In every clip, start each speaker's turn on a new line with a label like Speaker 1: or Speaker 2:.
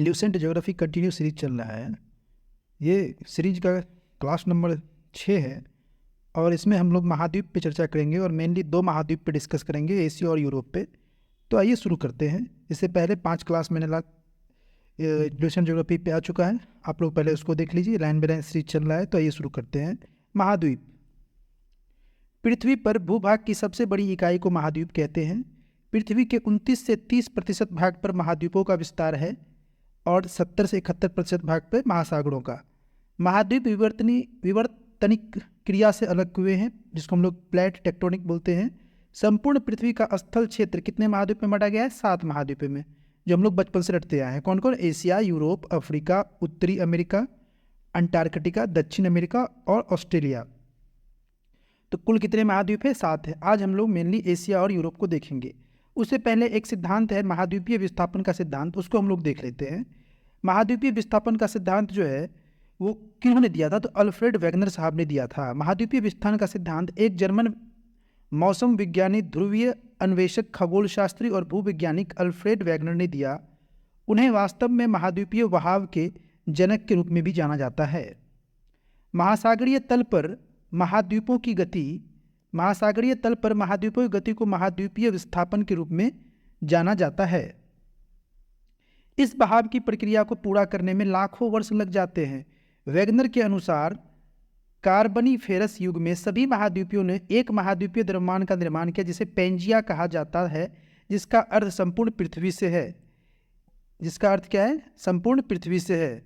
Speaker 1: Lucent geography continue series चल रहा है। ये सीरीज का क्लास नंबर 6 है और इसमें हम लोग महाद्वीप पे चर्चा करेंगे और मेनली 2 महाद्वीप पे डिस्कस करेंगे, एशिया और यूरोप पे। तो आइए शुरू करते हैं। इससे पहले 5 क्लास मैंने ल्यूसेंट ज्योग्राफी पे आ चुका है, आप लोग पहले उसको देख लीजिए। लाइन बाय लाइन सीरीज चल रहा है। तो आइए शुरू करते हैं। महाद्वीप। पृथ्वी पर भूभाग की सबसे बड़ी इकाई को महाद्वीप कहते हैं। पृथ्वी के 29 से 30% भाग पर महाद्वीपों का विस्तार है और 70 से 71% भाग पर महासागरों का। महाद्वीप विवर्तनिक क्रिया से अलग हुए हैं, जिसको हम लोग प्लेट टेक्टोनिक बोलते हैं। संपूर्ण पृथ्वी का स्थल क्षेत्र कितने महाद्वीप में बांटा गया है? 7 महाद्वीप में, जो हम लोग बचपन से रटते आए हैं। कौन कौन? एशिया, यूरोप, अफ्रीका, उत्तरी अमेरिका, अंटार्कटिका, दक्षिण अमेरिका और ऑस्ट्रेलिया। तो कुल कितने महाद्वीप है? 7 है। आज हम लोग मेनली एशिया और यूरोप को देखेंगे। उससे पहले एक सिद्धांत है महाद्वीपीय विस्थापन का सिद्धांत, उसको हम लोग देख लेते हैं। महाद्वीपीय विस्थापन का सिद्धांत जो है वो किन्होंने दिया था? तो अल्फ्रेड वेगनर साहब ने दिया था। महाद्वीपीय विस्थापन का सिद्धांत एक जर्मन मौसम विज्ञानी, ध्रुवीय अन्वेषक, खगोलशास्त्री और भूवैज्ञानिक अल्फ्रेड वेगनर ने दिया। उन्हें वास्तव में महाद्वीपीय बहाव के जनक के रूप में भी जाना जाता है। महासागरीय तल पर महाद्वीपों की गति को महाद्वीपीय विस्थापन के रूप में जाना जाता है। इस बहाव की प्रक्रिया को पूरा करने में लाखों वर्ष लग जाते हैं। वेगनर के अनुसार कार्बनीफेरस युग में सभी महाद्वीपों ने एक महाद्वीपीय द्रव्यमान का निर्माण किया, जिसे पेंजिया कहा जाता है, जिसका अर्थ संपूर्ण पृथ्वी से है। जिसका अर्थ क्या है? संपूर्ण पृथ्वी से है।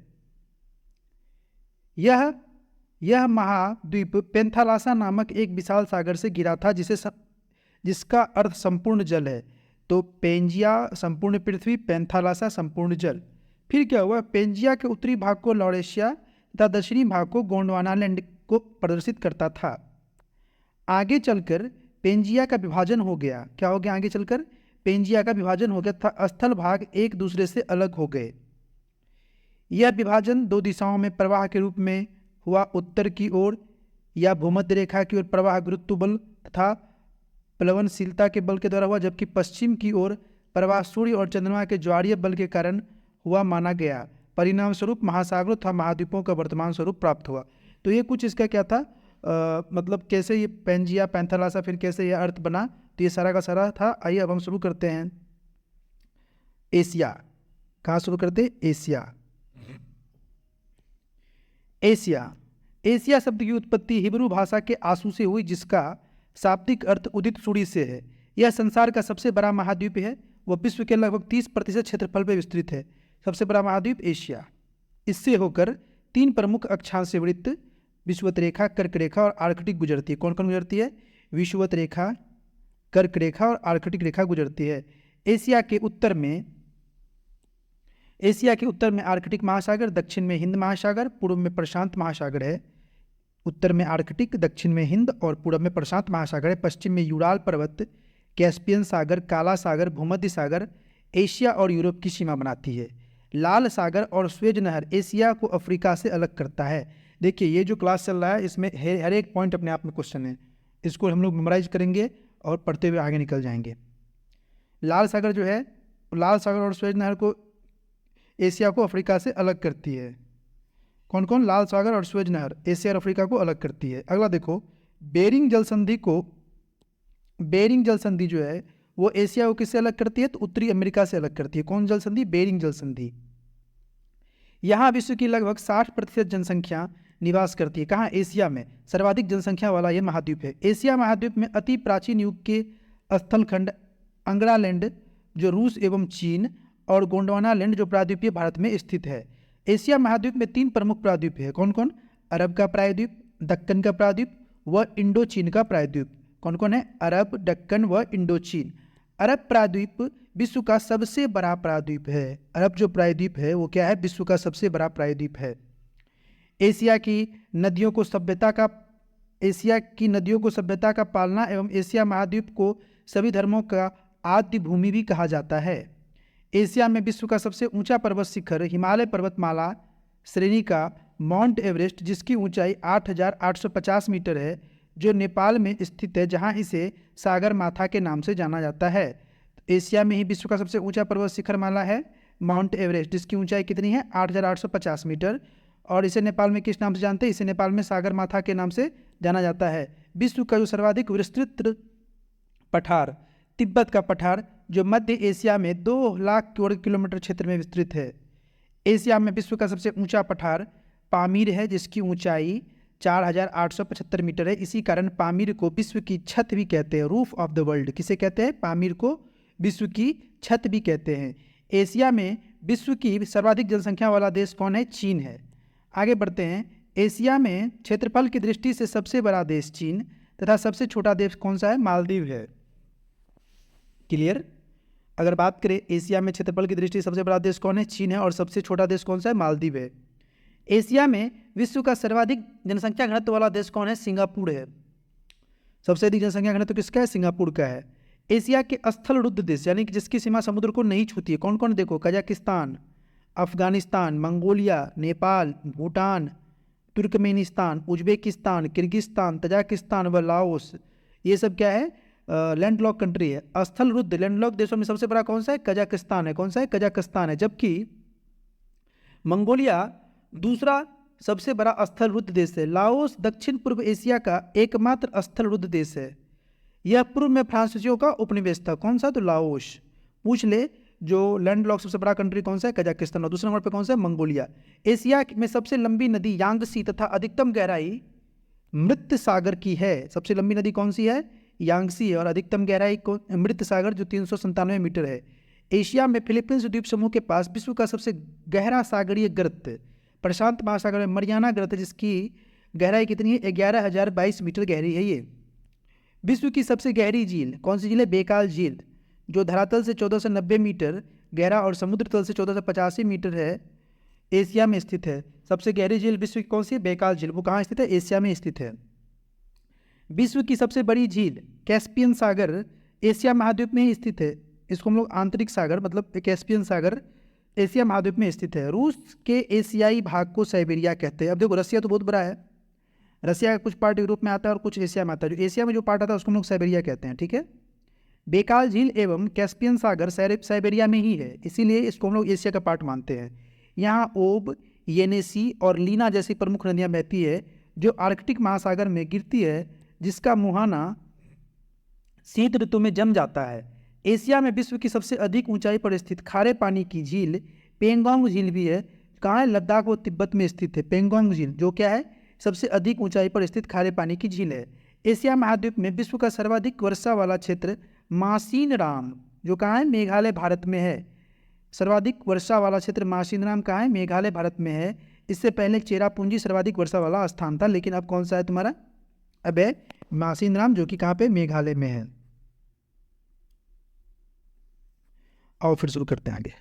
Speaker 1: यह महाद्वीप पेंथालासा नामक एक विशाल सागर से गिरा था, जिसका अर्थ संपूर्ण जल है। तो पेंजिया संपूर्ण पृथ्वी, पेंथालासा संपूर्ण जल। फिर क्या हुआ? पेंजिया के उत्तरी भाग को लॉरेशिया तथा दक्षिणी भाग को गोंडवानालैंड को प्रदर्शित करता था। आगे चलकर पेंजिया का विभाजन हो गया। क्या हो गया? आगे चलकर पेंजिया का विभाजन हो गया था। स्थल भाग एक दूसरे से अलग हो गए। यह विभाजन 2 दिशाओं में प्रवाह के रूप में हुआ। उत्तर की ओर या भूमध्य रेखा की ओर प्रवाह गुरुत्व बल तथा प्लवनशीलता के बल के द्वारा हुआ, जबकि पश्चिम की ओर प्रवाह सूर्य और चंद्रमा के ज्वारीय बल के कारण हुआ माना गया। परिणाम स्वरूप महासागरों तथा महाद्वीपों का वर्तमान स्वरूप प्राप्त हुआ। तो ये कुछ इसका क्या था, मतलब कैसे ये पेंजिया, पैंथालासा, फिर कैसे ये अर्थ बना, तो ये सारा का सारा था। आइए अब हम शुरू करते हैं। एशिया। कहाँ शुरू करते? एशिया। एशिया शब्द की उत्पत्ति हिब्रू भाषा के आंसू से हुई, जिसका शाब्दिक अर्थ उदित सूर्य से है। यह संसार का सबसे बड़ा महाद्वीप है। वह विश्व के लगभग 30% क्षेत्रफल पर विस्तृत है। सबसे बड़ा महाद्वीप एशिया। इससे होकर 3 प्रमुख अक्षांश से वृत्त विषुवत रेखा, कर्क रेखा और आर्कटिक गुजरती है। कौन कौन गुजरती है? विषुवत रेखा, कर्क रेखा और आर्कटिक रेखा गुजरती है। एशिया के उत्तर में आर्कटिक महासागर, दक्षिण में हिंद महासागर, पूर्व में प्रशांत महासागर है। उत्तर में आर्कटिक, दक्षिण में हिंद और पूर्व में प्रशांत महासागर है। पश्चिम में यूराल पर्वत, कैस्पियन सागर, काला सागर, भूमध्य सागर एशिया और यूरोप की सीमा बनाती है। लाल सागर और स्वेज नहर एशिया को अफ्रीका से अलग करता है। देखिए, ये जो क्लास चल रहा है इसमें हर एक पॉइंट अपने आप में क्वेश्चन है। इसको हम लोग मेमोराइज करेंगे और पढ़ते हुए आगे निकल जाएंगे। लाल सागर और स्वेज नहर को एशिया को अफ्रीका से अलग करती है। कौन कौन? लाल सागर और स्वेज नहर एशिया और अफ्रीका को अलग करती है। अगला देखो, बेरिंग जल संधि जो है वो एशिया को किससे अलग करती है? तो उत्तरी अमेरिका से अलग करती है। कौन जल संधि? बेरिंग जल संधि। यहाँ विश्व की लगभग 60% जनसंख्या निवास करती है। कहाँ? एशिया में सर्वाधिक जनसंख्या वाला यह महाद्वीप है। एशिया महाद्वीप में अति प्राचीन युग के स्थलखंड अंग्रालैंड जो रूस एवं चीन और गोंडवानालैंड जो प्रायद्वीपीय भारत में स्थित है। एशिया महाद्वीप में 3 प्रमुख प्रायद्वीप है। कौन कौन? अरब का प्रायद्वीप, दक्कन का प्रायद्वीप व इंडो चीन का प्रायद्वीप। कौन कौन है? अरब, दक्कन व इंडो चीन। अरब प्रायद्वीप विश्व का सबसे बड़ा प्रायद्वीप है। अरब जो प्रायद्वीप है वो क्या है? विश्व का सबसे बड़ा प्रायद्वीप है। एशिया की नदियों को सभ्यता का पालना एवं एशिया महाद्वीप को सभी धर्मों का आद्य भूमि भी कहा जाता है। एशिया में विश्व का सबसे ऊंचा पर्वत शिखर हिमालय पर्वतमाला श्रेणी का माउंट एवरेस्ट, जिसकी ऊंचाई 8,850 मीटर है, जो नेपाल में स्थित है, जहां इसे सागर माथा के नाम से जाना जाता है। एशिया में ही विश्व का सबसे ऊंचा पर्वत शिखर माला है माउंट एवरेस्ट, जिसकी ऊंचाई कितनी है 8,850 मीटर। और इसे नेपाल में किस नाम से जानते हैं? इसे नेपाल में सागरमाथा के नाम से जाना जाता है। विश्व का जो सर्वाधिक विस्तृत पठार, तिब्बत का पठार, जो मध्य एशिया में 2 लाख वर्ग किलोमीटर क्षेत्र में विस्तृत है। एशिया में विश्व का सबसे ऊंचा पठार पामीर है, जिसकी ऊंचाई 4,875 मीटर है। इसी कारण पामीर को विश्व की छत भी कहते हैं, रूफ ऑफ द वर्ल्ड। किसे कहते हैं? पामीर को विश्व की छत भी कहते हैं। एशिया में विश्व की सर्वाधिक जनसंख्या वाला देश कौन है? चीन है। आगे बढ़ते हैं। एशिया में क्षेत्रफल की दृष्टि से सबसे बड़ा देश चीन तथा सबसे छोटा देश कौन सा है? मालदीव है। क्लियर? अगर बात करें एशिया में क्षेत्रफल की दृष्टि से सबसे बड़ा देश कौन है? चीन है। और सबसे छोटा देश कौन सा है? मालदीव है। एशिया में विश्व का सर्वाधिक जनसंख्या घनत्व वाला देश कौन है? सिंगापुर है। सबसे अधिक जनसंख्या घनत्व किसका है? सिंगापुर का है। एशिया के स्थल रुद्ध देश, यानी कि जिसकी सीमा समुद्र को नहीं छूती है, कौन कौन? देखो, Kazakhstan, Afghanistan, Mongolia, Nepal, Bhutan, Turkmenistan, Uzbekistan, Kyrgyzstan, Tajikistan व लाओस। ये सब क्या है? लैंडलॉक कंट्री है। स्थल रुद्ध लैंडलॉक देशों में सबसे बड़ा कौन सा है? कजाकिस्तान है। कौन सा है? कजाकिस्तान है। जबकि मंगोलिया दूसरा सबसे बड़ा स्थल रुद्ध देश है। लाओस दक्षिण पूर्व एशिया का एकमात्र स्थल रुद्ध देश है। यह पूर्व में फ्रांसीसियों का उपनिवेश था। कौन सा? तो लाओस। पूछ ले, जो लैंडलॉक सबसे बड़ा कंट्री कौन सा है? कजाकिस्तान। और दूसरे नंबर पे कौन सा है? मंगोलिया। एशिया में सबसे लंबी नदी यांगसी तथा अधिकतम गहराई मृत सागर की है। सबसे लंबी नदी कौन सी है? यांगसी है। और अधिकतम गहराई को मृत सागर, जो 397 मीटर है। एशिया में फिलीपींस द्वीप समूह के पास विश्व का सबसे गहरा सागरीय गर्त प्रशांत महासागर में मरियाना गर्त, जिसकी गहराई कितनी है? 11,022 मीटर गहरी है ये। विश्व की सबसे गहरी झील कौन सी झील है? बेकाल झील, जो धरातल से 1490 मीटर गहरा और समुद्र तल से 1485 मीटर है, एशिया में स्थित है। सबसे गहरी झील विश्व की कौन सी है? बेकाल झील। वो कहाँ स्थित है? एशिया में स्थित है। विश्व की सबसे बड़ी झील कैस्पियन सागर एशिया महाद्वीप में ही स्थित है। इसको हम लोग आंतरिक सागर, मतलब कैस्पियन सागर एशिया महाद्वीप में स्थित है। रूस के एशियाई भाग को साइबेरिया कहते हैं। अब देखो, रसिया तो बहुत बड़ा है। रसिया का कुछ पार्ट यूरोप में आता है और कुछ एशिया में आता है। जो एशिया में जो पार्ट आता है उसको हम लोग साइबेरिया कहते हैं। ठीक है। बेकाल झील एवं कैस्पियन सागर साइबेरिया में ही है, इसीलिए इसको हम लोग एशिया का पार्ट मानते हैं। यहाँ ओब, येनेसी और लीना जैसी प्रमुख नदियाँ बहती है, जो आर्कटिक महासागर में गिरती है, जिसका मुहाना शीत ऋतु में जम जाता है। एशिया में विश्व की सबसे अधिक ऊंचाई पर स्थित खारे पानी की झील पेंगोंग झील भी है। कहाँ है? लद्दाख व तिब्बत में स्थित है पेंगोंग झील, जो क्या है? सबसे अधिक ऊंचाई पर स्थित खारे पानी की झील है। एशिया महाद्वीप में विश्व का सर्वाधिक वर्षा वाला क्षेत्र मासिनराम, जो कहाँ है? मेघालय भारत में है। सर्वाधिक वर्षा वाला क्षेत्र मासिनराम कहाँ है? मेघालय भारत में है। इससे पहले चेरापूंजी सर्वाधिक वर्षा वाला स्थान था, लेकिन अब कौन सा है तुम्हारा? अब है मासिनराम, जो कि कहाँ पे? मेघालय में है। आओ फिर शुरू करते हैं आगे।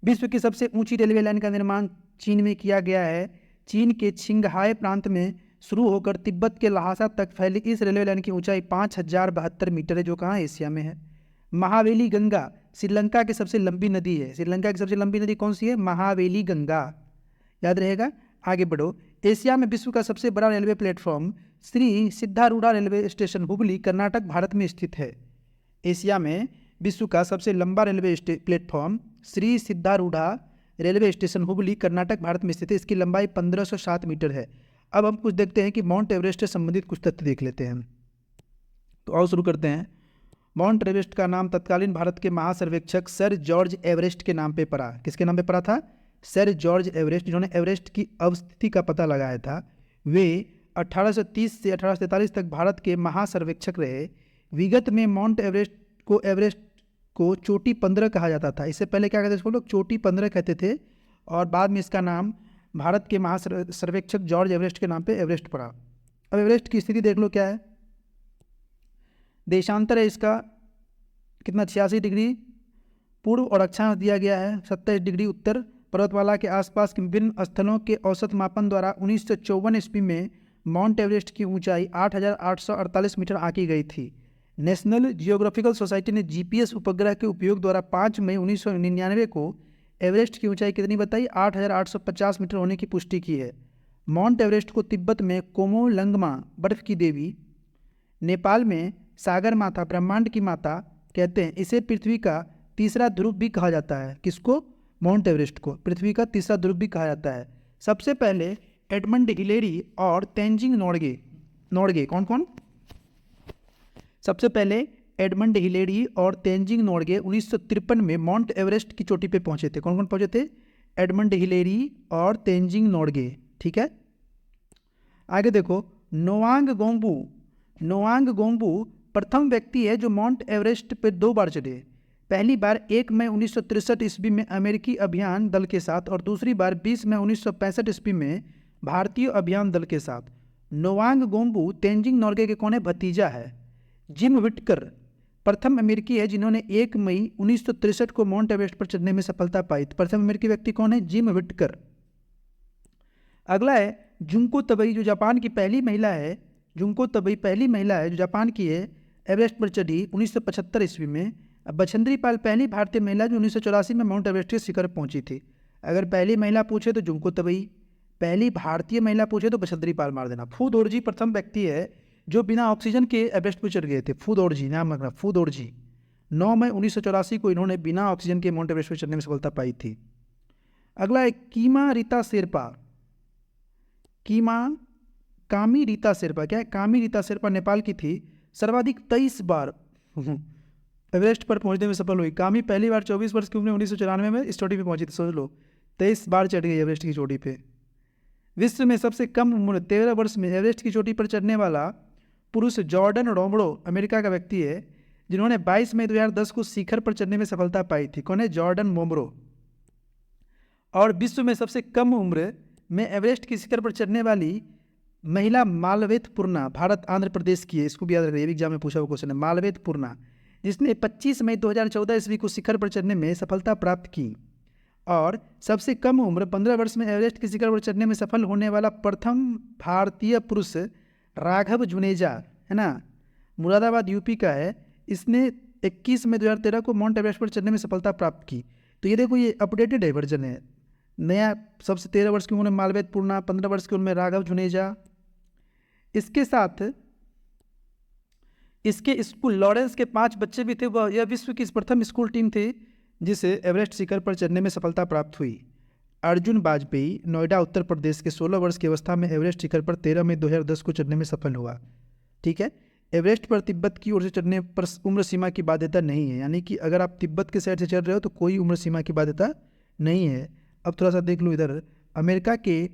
Speaker 1: विश्व की सबसे ऊंची रेलवे लाइन का निर्माण चीन में किया गया है। चीन के छिंगहाई प्रांत में शुरू होकर तिब्बत के लहासा तक फैली इस रेलवे लाइन की ऊंचाई 5,072 मीटर है, जो कहाँ? एशिया में है। महावेली गंगा श्रीलंका की सबसे लंबी नदी है। श्रीलंका की सबसे लंबी नदी कौन सी है? महावेली गंगा, याद रहेगा। आगे बढ़ो। एशिया में विश्व का सबसे बड़ा railway platform Shri Siddharudha railway station Hubli, Karnataka Bharat में स्थित है। एशिया में विश्व का सबसे लंबा railway platform Shri Siddharudha railway station Hubli, Karnataka Bharat में स्थित है। इसकी लंबाई 1507 मीटर है। अब हम कुछ देखते हैं कि माउंट एवरेस्ट से संबंधित कुछ तथ्य देख लेते हैं। तो आओ शुरू करते हैं। माउंट एवरेस्ट का नाम तत्कालीन भारत के महासर्वेक्षक सर जॉर्ज एवरेस्ट के नाम पे पड़ा। किसके नाम पे पड़ा था? सर जॉर्ज एवरेस्ट, जिन्होंने एवरेस्ट की अवस्थिति का पता लगाया था। वे 1830 से 1843 तक भारत के महासर्वेक्षक रहे। विगत में माउंट एवरेस्ट को चोटी 15 कहा जाता था। इससे पहले क्या कहते थे इसको लोग? चोटी 15 कहते थे। और बाद में इसका नाम भारत के महासर्वेक्षक जॉर्ज एवरेस्ट के नाम पे एवरेस्ट पड़ा। अब एवरेस्ट की स्थिति देख लो क्या है। देशांतर है इसका कितना? 86 डिग्री पूर्व और अक्षांश दिया गया है 27 डिग्री उत्तर। पर्वतमाला के आसपास के विभिन्न स्थलों के औसत मापन द्वारा 1954 ईस्वी में माउंट एवरेस्ट की ऊंचाई 8,848 मीटर आंकी गई थी। नेशनल जियोग्राफिकल सोसाइटी ने जीपीएस उपग्रह के उपयोग द्वारा 5 मई 1999 को एवरेस्ट की ऊंचाई कितनी बताई? 8,850 मीटर होने की पुष्टि की है। माउंट एवरेस्ट को तिब्बत में कोमोलंगमा बर्फ की देवी, नेपाल में सागर माता ब्रह्मांड की माता कहते हैं। इसे पृथ्वी का तीसरा ध्रुव भी कहा जाता है। किसको? माउंट एवरेस्ट को पृथ्वी का तीसरा ध्रुव भी कहा जाता है। सबसे पहले एडमंड हिलेरी और तेंजिंग नोर्गे कौन कौन? सबसे पहले एडमंड हिलेरी और तेंजिंग नोर्गे 1953 में माउंट एवरेस्ट की चोटी पे पहुंचे थे। कौन कौन पहुंचे थे? एडमंड हिलेरी और तेंजिंग नोर्गे। ठीक है, आगे देखो, नोआंग गोंगबू प्रथम व्यक्ति है जो माउंट एवरेस्ट पे 2 बार चढ़े। पहली बार 1 मई 1963 ईस्वी में अमेरिकी अभियान दल के साथ और दूसरी बार 20 मई 1965 ईस्वी में भारतीय अभियान दल के साथ। नोआंग गोंगबू तेंजिंग नोर्गे के कौन है? भतीजा है। जिम व्हिटकर प्रथम अमेरिकी है जिन्होंने 1 मई 1963 को माउंट एवरेस्ट पर चढ़ने में सफलता पाई। प्रथम अमेरिकी व्यक्ति कौन है? जिम व्हिटकर। अगला है जुंको तबई, जो जापान की पहली महिला है। जुंको तबई पहली महिला है जो जापान की है, एवरेस्ट पर चढ़ी 1975 ईस्वी में। अब बछेंद्री पाल पहली भारतीय महिला जो 1984 में माउंट एवरेस्ट के शिखर पहुंची थी। अगर पहली महिला पूछे तो जुंको तबई, पहली भारतीय महिला पूछे तो बछेंद्री पाल मार देना। फू दोरजी प्रथम व्यक्ति है जो बिना ऑक्सीजन के एवरेस्ट पर चढ़ गए थे। फू दोरजी नाम रखना, फू दोरजी। 9 मई 1984 को इन्होंने बिना ऑक्सीजन के माउंट एवरेस्ट पर चढ़ने में सफलता पाई थी। अगला है कामी रीता शेरपा। क्या है? कामी रीता शेरपा नेपाल की थी, सर्वाधिक 23 बार एवरेस्ट पर पहुंचने में सफल हुई। कामी पहली बार 24 वर्ष की उम्र 1994 में इस चोटी पे पहुंची थी। सोच लो, 23 बार चढ़ गई एवरेस्ट की चोटी पे। विश्व में सबसे कम उम्र 13 वर्ष में एवरेस्ट की चोटी पर चढ़ने वाला पुरुष जॉर्डन रोम्बो अमेरिका का व्यक्ति है जिन्होंने 22 मई 2010 को शिखर पर चढ़ने में सफलता पाई थी। कौन है? जॉर्डन मोम्ब्रो। और विश्व में सबसे कम उम्र में एवरेस्ट की शिखर पर चढ़ने वाली महिला मालवेत पूर्णा, भारत आंध्र प्रदेश की है। इसको भी याद रखिए, एग्जाम में पूछा हुआ क्वेश्चन है। मालवेत पूर्णा, जिसने 25 मई 2014 ईस्वी को शिखर पर चढ़ने में सफलता प्राप्त की। और सबसे कम उम्र 15 वर्ष में एवरेस्ट की शिखर पर चढ़ने में सफल होने वाला प्रथम भारतीय पुरुष राघव जुनेजा है ना, मुरादाबाद यूपी का है। इसने 21 मई 2013 को माउंट एवरेस्ट पर चढ़ने में सफलता प्राप्त की। तो ये देखो, ये अपडेटेड है वर्जन है नया। सबसे 13 वर्ष की उम्र में मालवेत पूर्णा, 15 वर्ष की उम्र में राघव जुनेजा। इसके साथ इसके स्कूल लॉरेंस के 5 बच्चे भी थे। वह यह विश्व की प्रथम स्कूल टीम थी जिसे एवरेस्ट शिखर पर चढ़ने में सफलता प्राप्त हुई। अर्जुन वाजपेयी नोएडा उत्तर प्रदेश के 16 वर्ष की अवस्था में एवरेस्ट शिखर पर 13 मई 2010 को चढ़ने में सफल हुआ। ठीक है, एवरेस्ट पर तिब्बत की ओर से चढ़ने पर उम्र सीमा की बाध्यता नहीं है, यानी कि अगर आप तिब्बत के साइड से चढ़ रहे हो तो कोई उम्र सीमा की बाध्यता नहीं है। अब थोड़ा सा देख लो इधर, अमेरिका के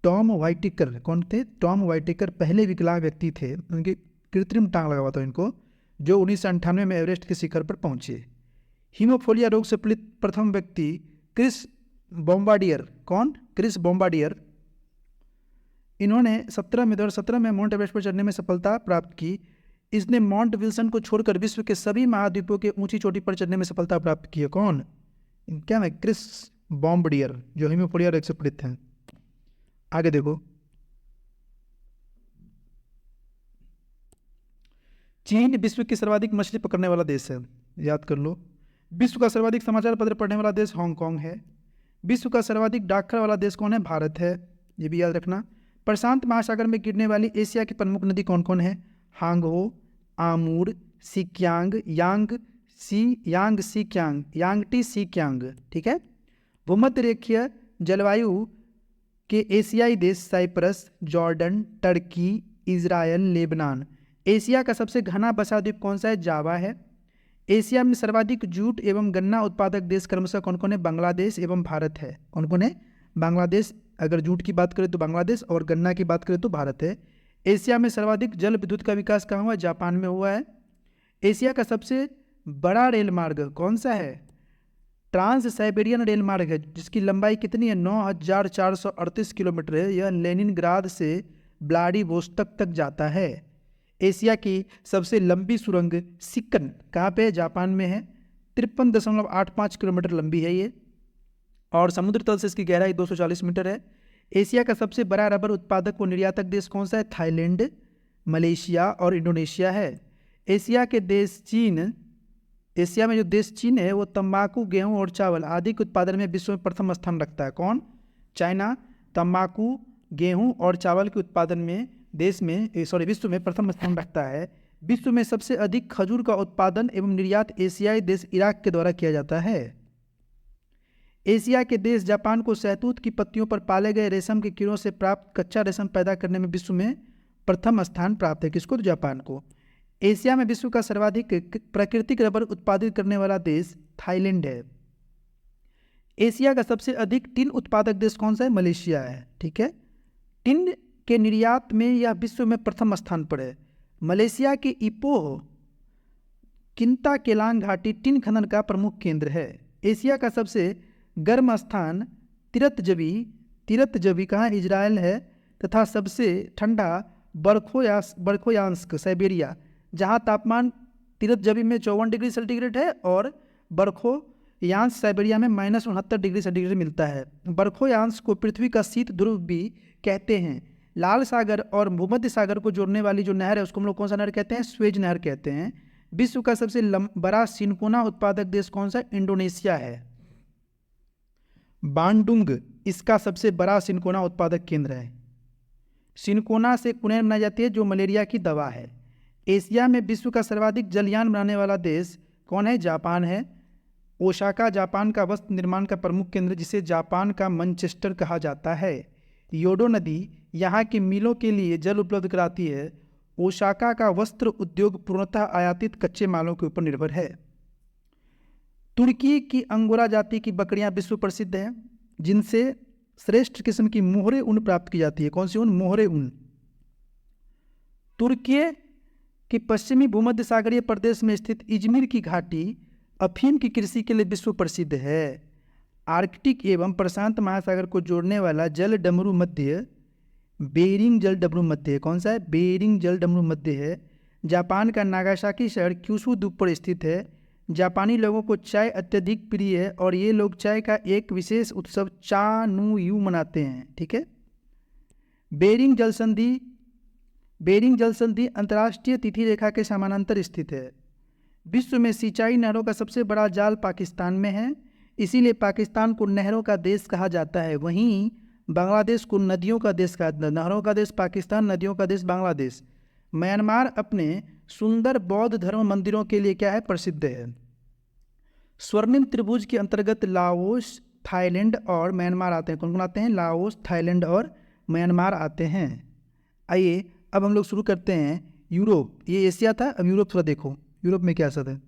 Speaker 1: टॉम व्हाइटेकर कौन थे? टॉम व्हाइटेकर पहले विकलांग व्यक्ति थे, उनकी कृत्रिम टांग लगा हुआ था इनको, जो 1998 में एवरेस्ट के शिखर पर पहुंचे। हीमोफोलिया रोग से पीड़ित प्रथम व्यक्ति क्रिस बॉम्बार्डियर। कौन? Chris Bombardier. इन्होंने 17 मई 2017 में माउंट एवरेस्ट पर चढ़ने में सफलता प्राप्त की। इसने माउंट विल्सन को छोड़कर विश्व के सभी महाद्वीपों के ऊंची चोटी पर चढ़ने में सफलता प्राप्त की है। कौन? क्या है? क्रिस बॉम्बार्डियर, जो हीमोफोलिया रोग से पीड़ित हैं। आगे देखो, चीन विश्व की सर्वाधिक मछली पकड़ने वाला देश है, याद कर लो। विश्व का सर्वाधिक समाचार पत्र पढ़ने वाला देश हांगकांग है। विश्व का सर्वाधिक डाकघर वाला देश कौन है? भारत है, ये भी याद रखना। प्रशांत महासागर में गिरने वाली एशिया की प्रमुख नदी कौन कौन है? Hwang Ho, Amur, Sikiang, Yangtze Sikiang. ठीक है। भूमध्य रेखीय जलवायु के एशियाई देश Cyprus, Jordan, Turkey, Israel, Lebanon. Asia का सबसे घना बसा द्वीप कौन सा है? जावा है। एशिया में सर्वाधिक जूट एवं गन्ना उत्पादक देश क्रमशः कौन कौन है? बांग्लादेश एवं भारत है। कौन कौन है? बांग्लादेश, अगर जूट की बात करें तो बांग्लादेश, और गन्ना की बात करें तो भारत है। एशिया में सर्वाधिक जल विद्युत का विकास कहाँ हुआ? जापान में हुआ है। एशिया का सबसे बड़ा रेल मार्ग कौन सा है? ट्रांस साइबेरियन रेल मार्ग है, जिसकी लंबाई कितनी है? 9438 किलोमीटर है। यह लेनिनग्राद से व्लादिवोस्तोक तक जाता है। एशिया की सबसे लंबी सुरंग सिक्कन कहाँ पे है? जापान में है। 53.85 किलोमीटर लंबी है ये, और समुद्र तल से इसकी गहराई 240 मीटर है। एशिया का सबसे बड़ा रबर उत्पादक व निर्यातक देश कौन सा है? थाईलैंड, मलेशिया और इंडोनेशिया है। एशिया में जो देश चीन है वो तंबाकू, गेहूं और चावल आदि के उत्पादन में विश्व में प्रथम स्थान रखता है। कौन? चाइना तंबाकू, गेहूं और चावल के उत्पादन में विश्व में प्रथम स्थान रखता है। विश्व में सबसे अधिक खजूर का उत्पादन एवं निर्यात एशियाई देश इराक के द्वारा किया जाता है। एशिया के देश जापान को शहतूत की पत्तियों पर पाले गए रेशम के कीड़ों से प्राप्त कच्चा रेशम पैदा करने में विश्व में प्रथम स्थान प्राप्त है। किसको? तो जापान को। एशिया में विश्व का सर्वाधिक प्राकृतिक रबर उत्पादित करने वाला देश थाईलैंड है। एशिया का सबसे अधिक टिन उत्पादक देश कौन सा है? मलेशिया है। ठीक है, टिन के निर्यात में यह विश्व में प्रथम स्थान पर है। मलेशिया के इपोह किंता केलांग घाटी टिन खनन का प्रमुख केंद्र है। एशिया का सबसे गर्म स्थान तिरतजवी कहाँ? इजराइल है। तथा सबसे ठंडा बरखोयांस्क साइबेरिया, जहाँ तापमान तिरतजवी में 54 डिग्री सेंटीग्रेड है और बरखोयांस्क साइबेरिया में -69 डिग्री सेंटीग्रेड मिलता है। बरखोयांस्क को पृथ्वी का शीत ध्रुव भी कहते हैं। लाल सागर और भूमध्य सागर को जोड़ने वाली जो नहर है उसको हम लोग कौन सा नहर कहते हैं? स्वेज नहर कहते हैं। विश्व का सबसे बड़ा सिनकोना उत्पादक देश कौन सा? इंडोनेशिया है। बांडुंग इसका सबसे बड़ा सिनकोना उत्पादक केंद्र है। सिनकोना से कुनैन बनाई जाती है जो मलेरिया की दवा है। एशिया में विश्व का सर्वाधिक जलयान बनाने वाला देश कौन है? जापान है। ओसाका जापान का वस्त्र निर्माण का प्रमुख केंद्र, जिसे जापान का मैनचेस्टर कहा जाता है। योडो नदी यहाँ की मिलों के लिए जल उपलब्ध कराती है। ओसाका का वस्त्र उद्योग पूर्णतः आयातित कच्चे मालों के ऊपर निर्भर है। तुर्की की अंगोरा जाति की बकरियां विश्व प्रसिद्ध हैं, जिनसे श्रेष्ठ किस्म की मोहरे ऊन प्राप्त की जाती है। कौन सी ऊन? मोहरे ऊन। तुर्की के पश्चिमी भूमध्य सागरीय प्रदेश में स्थित इजमिर की घाटी अफीम की कृषि के लिए विश्व प्रसिद्ध है। आर्कटिक एवं प्रशांत महासागर को जोड़ने वाला जल डमरू मध्य बेरिंग जल डमरू मध्य कौन सा है? बेरिंग जल डमरू मध्य है। जापान का नागासाकी शहर क्यूशू द्वीप पर स्थित है। जापानी लोगों को चाय अत्यधिक प्रिय है और ये लोग चाय का एक विशेष उत्सव चा नु यू मनाते हैं। ठीक है, बेरिंग जल संधि अंतर्राष्ट्रीय तिथि रेखा के समानांतर स्थित है। विश्व में सिंचाई नहरों का सबसे बड़ा जाल पाकिस्तान में है, इसीलिए पाकिस्तान को नहरों का देश कहा जाता है। वहीं बांग्लादेश को नदियों का देश कहा जाता है। नहरों का देश पाकिस्तान, नदियों का देश बांग्लादेश। म्यांमार अपने सुंदर बौद्ध धर्म मंदिरों के लिए क्या है? प्रसिद्ध है। स्वर्णिम त्रिभुज के अंतर्गत लाओस, थाईलैंड और म्यांमार आते हैं। कौन कौन आते हैं? लाओस, थाईलैंड और म्यांमार आते हैं। आइए अब हम लोग शुरू करते हैं यूरोप। ये एशिया था, अब यूरोप थोड़ा देखो। यूरोप में क्या स्थिति है?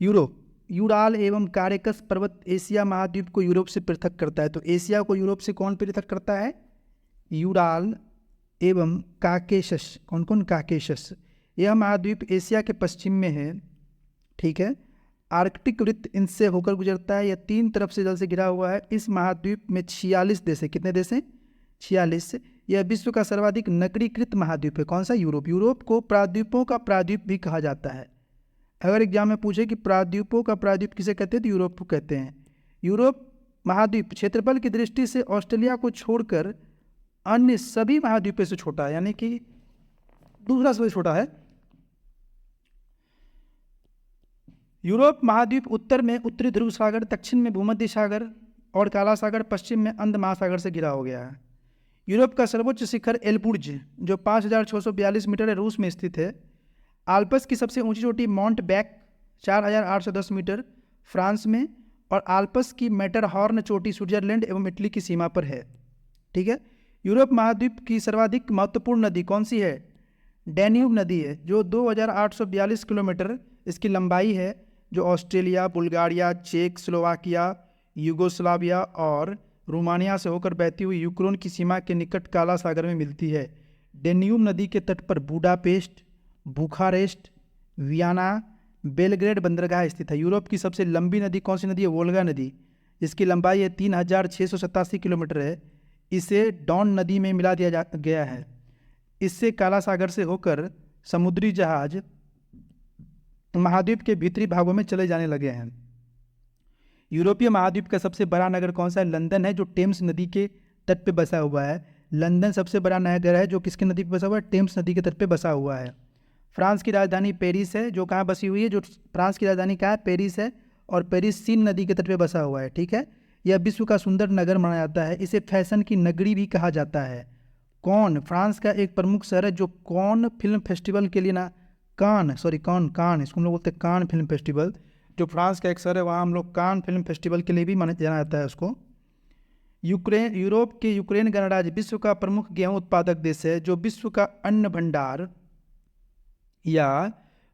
Speaker 1: यूरोप यूराल एवं कारेकस पर्वत एशिया महाद्वीप को यूरोप से पृथक करता है। तो एशिया को यूरोप से कौन पृथक करता है? यूराल एवं काकेशस। कौन कौन? काकेशस। यह महाद्वीप एशिया के पश्चिम में है। ठीक है, आर्कटिक वृत्त इनसे होकर गुजरता है। यह 3 तरफ से जल से घिरा हुआ है। इस महाद्वीप में 46 देश है। कितने देश हैं? 46। यह विश्व का सर्वाधिक नगरीकृत महाद्वीप है। कौन सा? यूरोप। यूरोप को प्राद्वीपों का प्राद्वीप भी कहा जाता है। अगर एग्जाम में पूछे कि प्राद्वीपों का प्राद्वीप किसे कहते हैं, तो यूरोप को कहते हैं। यूरोप महाद्वीप क्षेत्रफल की दृष्टि से ऑस्ट्रेलिया को छोड़कर अन्य सभी महाद्वीपों से छोटा है, यानी कि दूसरा सबसे छोटा है। यूरोप महाद्वीप उत्तर में उत्तरी ध्रुव सागर, दक्षिण में भूमध्य सागर और काला सागर, पश्चिम में अंध महासागर से घिरा हो गया है। यूरोप का सर्वोच्च शिखर एल्बुर्ज जो 5642 मीटर है, रूस में स्थित है। आल्प्स की सबसे ऊंची चोटी माउंट बैक 4810 मीटर फ्रांस में, और आल्प्स की मैटरहॉर्न चोटी स्विट्जरलैंड एवं इटली की सीमा पर है। ठीक है, यूरोप महाद्वीप की सर्वाधिक महत्वपूर्ण नदी कौन सी है? डैन्यूब नदी है, जो 2842 किलोमीटर इसकी लंबाई है, जो ऑस्ट्रेलिया, बुल्गारिया, चेक, स्लोवाकिया, यूगोस्लाविया और रोमानिया से होकर बहती हुई यूक्रेन की सीमा के निकट काला सागर में मिलती है। डैन्यूब नदी के तट पर बुडापेस्ट, बुखारेस्ट, वियना, बेलग्रेड बंदरगाह स्थित है। यूरोप की सबसे लंबी नदी कौन सी नदी है? वोल्गा नदी। इसकी लंबाई है 3687 किलोमीटर है। इसे डॉन नदी में मिला दिया गया है। इससे काला सागर से होकर समुद्री जहाज महाद्वीप के भीतरी भागों में चले जाने लगे हैं। यूरोपीय महाद्वीप का सबसे बड़ा नगर कौन सा है? लंदन है, जो टेम्स नदी के तट पे बसा हुआ है। लंदन सबसे बड़ा नगर है जो किसके नदी पे बसा हुआ है? टेम्स नदी के तट पे बसा हुआ है। फ्रांस की राजधानी पेरिस है, जो कहाँ बसी हुई है? जो फ्रांस की राजधानी कहाँ है? पेरिस है, और पेरिस सीन नदी के तट पे बसा हुआ है। ठीक है, यह विश्व का सुंदर नगर माना जाता है। इसे फैशन की नगरी भी कहा जाता है। कौन? फ्रांस का एक प्रमुख शहर है जो कॉन फिल्म फेस्टिवल के लिए कान इसको हम लोग बोलते हैं कान फिल्म फेस्टिवल, जो फ्रांस का एक शहर है, वहाँ हम लोग कान फिल्म फेस्टिवल के लिए भी जाना जाता है उसको। यूरोप के यूक्रेन गणराज्य विश्व का प्रमुख गेहूं उत्पादक देश है, जो विश्व का अन्न भंडार या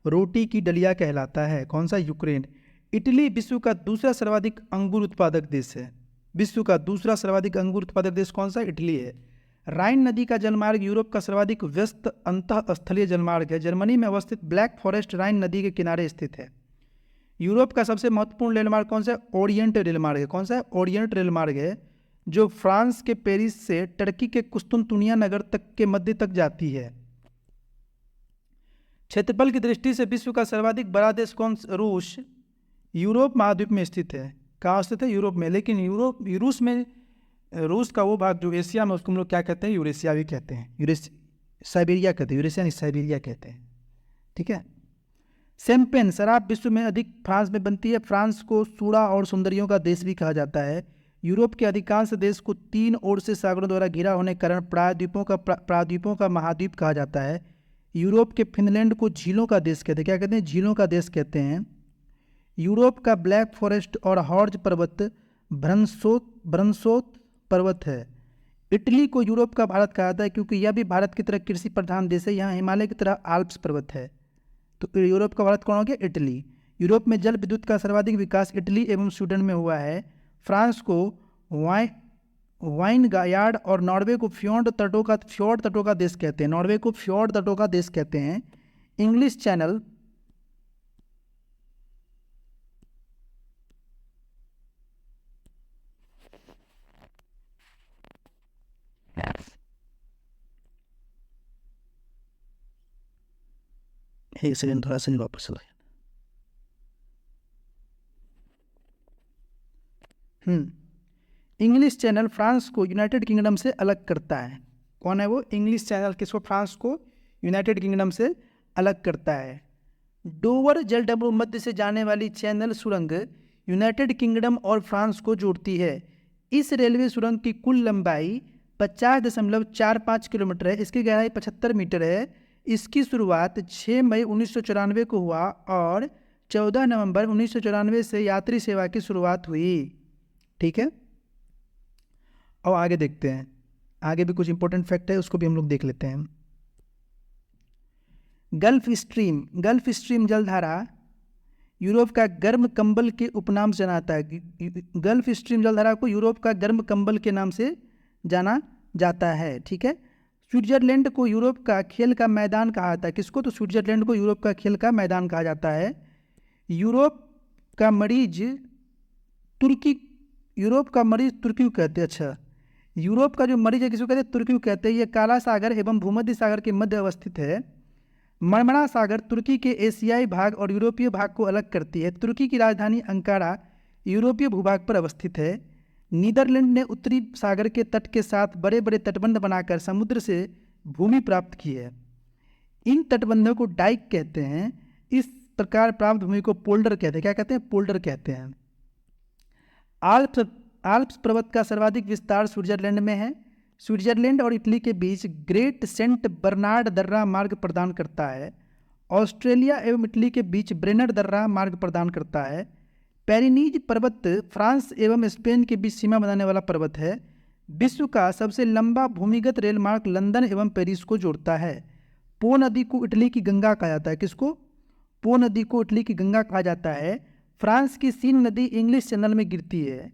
Speaker 1: रोटी की डलिया कहलाता है। कौन सा? यूक्रेन। इटली विश्व का दूसरा सर्वाधिक अंगूर उत्पादक देश है। विश्व का दूसरा सर्वाधिक अंगूर उत्पादक देश कौन सा? इटली है। राइन नदी का जलमार्ग यूरोप का सर्वाधिक व्यस्त अंतःस्थलीय जलमार्ग है। जर्मनी में अवस्थित ब्लैक फॉरेस्ट राइन नदी के किनारे स्थित है। यूरोप का सबसे महत्वपूर्ण रेलमार्ग कौन सा है? ओरिएंट रेलमार्ग है। कौन सा है? ओरिएंट रेलमार्ग है, जो फ्रांस के पेरिस से टर्की के कुस्तुनतुनिया नगर तक के मध्य तक जाती है। क्षेत्रफल की दृष्टि से विश्व का सर्वाधिक बड़ा देश कौन? रूस। यूरोप महाद्वीप में स्थित है। कहाँ स्थित है? यूरोप में। लेकिन रूस का वो भाग जो एशिया में, उसको हम लोग क्या कहते हैं? यूरेशिया भी कहते हैं। साइबेरिया कहते हैं, यूरेशिया नहीं, साइबेरिया कहते हैं। ठीक है। शैंपेन शराब विश्व में अधिक फ्रांस में बनती है। फ्रांस को सूड़ा और सुंदरियों का देश भी कहा जाता है। यूरोप के अधिकांश देश को तीन ओर से सागरों द्वारा घिरा होने के कारण प्रायद्वीपों का महाद्वीप कहा जाता है। यूरोप के फिनलैंड को झीलों का देश कहते हैं। क्या कहते हैं? झीलों का देश कहते हैं। यूरोप का ब्लैक फॉरेस्ट और हॉर्ज पर्वत ब्रंसोत पर्वत है। इटली को यूरोप का भारत कहा जाता है, क्योंकि यह भी भारत की तरह कृषि प्रधान देश है। यहाँ हिमालय की तरह आल्प्स पर्वत है। तो यूरोप का भारत कौन हो गया? इटली। यूरोप में जल विद्युत का सर्वाधिक विकास इटली एवं स्वीडन में हुआ है। फ्रांस को वाइनगार्ड और नॉर्वे को फ्योर्ड तटों का देश कहते हैं। नॉर्वे को फ्योर्ड तटों का देश कहते हैं। इंग्लिश चैनल एक सेकंड, थोड़ा सा वापस चला। इंग्लिश चैनल फ्रांस को यूनाइटेड किंगडम से अलग करता है। कौन है वो? इंग्लिश चैनल किसको? फ्रांस को यूनाइटेड किंगडम से अलग करता है। डोवर जलडमरू मध्य से जाने वाली चैनल सुरंग यूनाइटेड किंगडम और फ्रांस को जोड़ती है। इस रेलवे सुरंग की कुल लंबाई 50.45 किलोमीटर है। इसकी गहराई 75 मीटर है। इसकी शुरुआत 6 मई 1994 को हुआ और 14 नवंबर 1994 से यात्री सेवा की शुरुआत हुई। ठीक है। और आगे देखते हैं, आगे भी कुछ इंपॉर्टेंट फैक्ट है, उसको भी हम लोग देख लेते हैं। गल्फ स्ट्रीम जलधारा यूरोप का गर्म कंबल के उपनाम से जाना जाता है। गल्फ स्ट्रीम जलधारा को यूरोप का गर्म कंबल के नाम से जाना जाता है। ठीक है। स्विट्जरलैंड को यूरोप का खेल का मैदान कहा जाता है। किसको? तो स्विट्जरलैंड को यूरोप का खेल का मैदान कहा जाता है। यूरोप का मरीज तुर्की को कहते हैं। अच्छा, यूरोप का जो मरीज है किसको कहते हैं? तुर्की को कहते हैं। यह काला सागर एवं भूमध्य सागर के मध्य अवस्थित है। मरमरा सागर तुर्की के एशियाई भाग और यूरोपीय भाग को अलग करती है। तुर्की की राजधानी अंकारा यूरोपीय भूभाग पर अवस्थित है। नीदरलैंड ने उत्तरी सागर के तट के साथ बड़े बड़े तटबंध बनाकर समुद्र से भूमि प्राप्त की है। इन तटबंधों को डाइक कहते हैं। इस प्रकार प्राप्त भूमि को पोल्डर कहते हैं। क्या कहते हैं? पोल्डर कहते हैं। आल्प्स पर्वत का सर्वाधिक विस्तार स्विट्जरलैंड में है। स्विट्जरलैंड और इटली के बीच ग्रेट सेंट बर्नार्ड दर्रा मार्ग प्रदान करता है। ऑस्ट्रेलिया एवं इटली के बीच ब्रेनर दर्रा मार्ग प्रदान करता है। पेरिनीज पर्वत फ्रांस एवं स्पेन के बीच सीमा बनाने वाला पर्वत है। विश्व का सबसे लंबा भूमिगत रेल मार्ग लंदन एवं पेरिस को जोड़ता है। पो नदी को इटली की गंगा कहा जाता है। किसको? पो नदी को इटली की गंगा कहा जाता है। फ्रांस की सीन नदी इंग्लिश चैनल में गिरती है।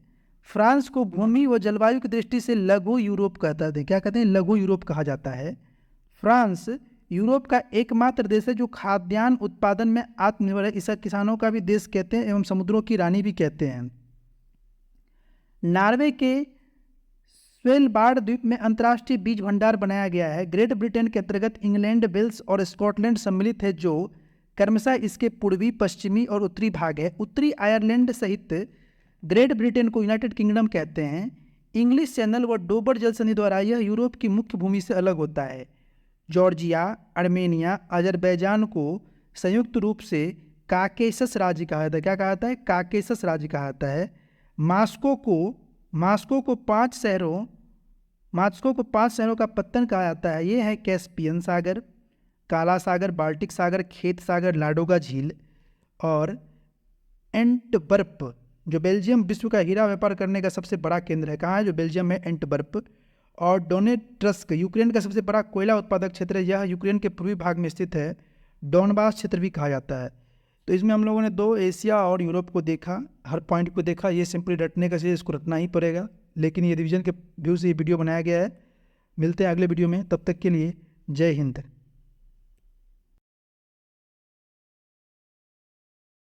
Speaker 1: फ्रांस को भूमि व जलवायु की दृष्टि से लघु यूरोप कहता है। क्या कहते हैं? लघु यूरोप कहा जाता है। फ्रांस यूरोप का एकमात्र देश है जो खाद्यान्न उत्पादन में आत्मनिर्भर है। इसे किसानों का भी देश कहते हैं एवं समुद्रों की रानी भी कहते हैं। नॉर्वे के स्वेलबार्ड द्वीप में अंतर्राष्ट्रीय बीज भंडार बनाया गया है। ग्रेट ब्रिटेन के अंतर्गत इंग्लैंड, वेल्स और स्कॉटलैंड सम्मिलित है, जो क्रमशः इसके पूर्वी, पश्चिमी और उत्तरी भाग है। उत्तरी आयरलैंड सहित ग्रेट ब्रिटेन को यूनाइटेड किंगडम कहते हैं। इंग्लिश चैनल व डोबर जल संधि द्वारा यह यूरोप की मुख्य भूमि से अलग होता है। जॉर्जिया, आर्मेनिया, अजरबैजान को संयुक्त रूप से काकेशस राज्य कहा जाता है। क्या कहा जाता है? काकेशस राज्य कहा जाता है। मास्को को 5 शहरों का पत्तन कहा जाता है। ये है कैस्पियन सागर, काला सागर, बाल्टिक सागर, खेत सागर, लाडोगा झील और एंटवर्प, जो बेल्जियम विश्व का हीरा व्यापार करने का सबसे बड़ा केंद्र है। कहाँ है? जो बेल्जियम में एंटवर्प। और डोनेट्स्क यूक्रेन का सबसे बड़ा कोयला उत्पादक क्षेत्र है, यह यूक्रेन के पूर्वी भाग में स्थित है, डोनबास क्षेत्र भी कहा जाता है। तो इसमें हम लोगों ने 2 एशिया और यूरोप को देखा, हर पॉइंट को देखा। ये सिंपली रटने का चीज़, इसको रटना ही पड़ेगा, लेकिन ये रिवीजन के व्यू से ये वीडियो बनाया गया है। मिलते हैं अगले वीडियो में, तब तक के लिए जय हिंद।